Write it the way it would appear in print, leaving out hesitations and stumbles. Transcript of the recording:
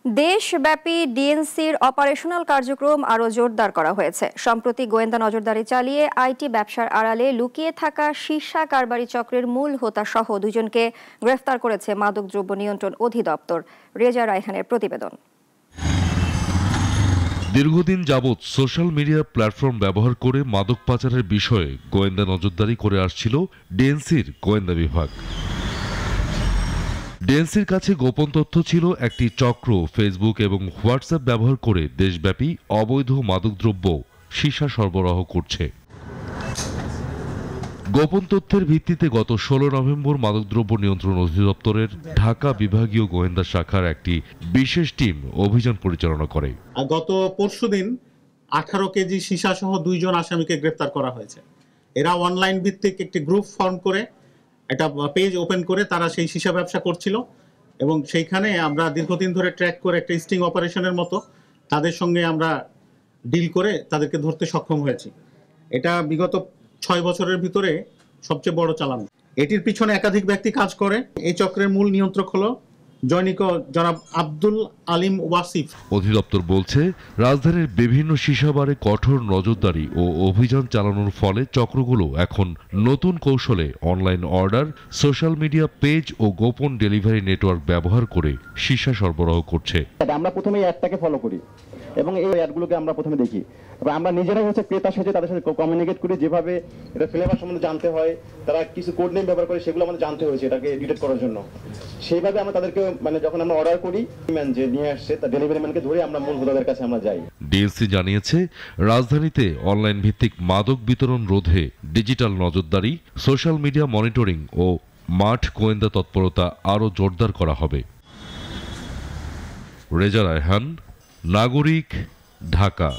দেশব্যাপী ডিএনসির অপারেশনাল কার্যক্রম আরও জোরদার করা হয়েছে। সম্প্রতি গোয়েন্দা নজরদারি চালিয়ে আইটি ব্যবসার আড়ালে লুকিয়ে থাকা সীসা কারবারি চক্রের মূল হোতা সহ দুজনকে গ্রেফতার করেছে মাদকদ্রব্য নিয়ন্ত্রণ অধিদপ্তর। রেজা রায়হানের প্রতিবেদন। দীর্ঘদিন যাবৎ সোশ্যাল মিডিয়া প্ল্যাটফর্ম ব্যবহার করে মাদক পাচারের বিষয়ে গোয়েন্দা নজরদারি করে আসছিল ডিএনসির গোয়েন্দা বিভাগ। ডিএনসির কাছে গোপন তথ্য ছিল একটি চক্র ফেসবুক এবং হোয়াটসঅ্যাপ ব্যবহার করে দেশব্যাপী অবৈধ মাদকদ্রব্য সীসা সরবরাহ করছে। গোপন তথ্যের ভিত্তিতে গত 16 নভেম্বর মাদকদ্রব্য নিয়ন্ত্রণ অধিদপ্তরের ঢাকা বিভাগীয় গোয়েন্দা শাখার একটি বিশেষ টিম অভিযান পরিচালনা করে। গত পরশুদিন 18 কেজি সীসা সহ 2 জন আসামিকে গ্রেফতার করা হয়েছে। এরা অনলাইন ভিত্তিক একটি গ্রুপ ফর্ম করে একটা পেজ ওপেন করে তারা সেই সীসা ব্যবসা করছিল এবং সেইখানে আমরা দীর্ঘদিন ধরে ট্র্যাক করে একটা স্টিং অপারেশনের মতো তাদের সঙ্গে আমরা ডিল করে তাদেরকে ধরতে সক্ষম হয়েছি। এটা বিগত 6 বছরের ভিতরে সবচেয়ে বড় চালান। এটির পিছনে একাধিক ব্যক্তি কাজ করে। এই চক্রের মূল নিয়ন্ত্রক হলো জনৈক জনাব আব্দুল আলিম ওয়াসিফ। অধিদপ্তর বলছে, রাজধানীর বিভিন্ন সীসাবারে কঠোর নজরদারি ও অভিযান চালানোর ফলে চক্রগুলো এখন নতুন কৌশলে online order, social media page ও গোপন ডেলিভারি নেটওয়ার্ক ব্যবহার করে সীসা সরবরাহ করছে। আমরা প্রথমে এই অ্যাডটাকে ফলো করি এবং এই অ্যাডগুলোকে আমরা প্রথমে দেখি। তবে আমরা নিজেরাই ক্রেতা সাথে তাদের সাথে কমিউনিকেট করি, যেভাবে এটা ফ্লেভার সম্বন্ধে জানতে হয়, তারা কিছু কোড নেম ব্যবহার করে সেগুলো আমাদের জানতে হয়েছে এটাকে ডিটেক্ট করার জন্য। সেইভাবে আমরা তাদেরকে যখন আমরা অর্ডার করি, ম্যান যে নিয়ে আসছে তার ডেলিভারি ম্যানকে ধরে আমরা মূল হোতাদের কাছে আমরা যাই। ডিএনসি জানিয়েছে, রাজধানীতে অনলাইন ভিত্তিক মাদক বিতরণ রোধে ডিজিটাল নজরদারি, সোশ্যাল মিডিয়া মনিটরিং ও মাঠ গোয়েন্দা তৎপরতা আরও জোরদার করা হবে। রেজা রায়হান, নাগরিক, ঢাকা।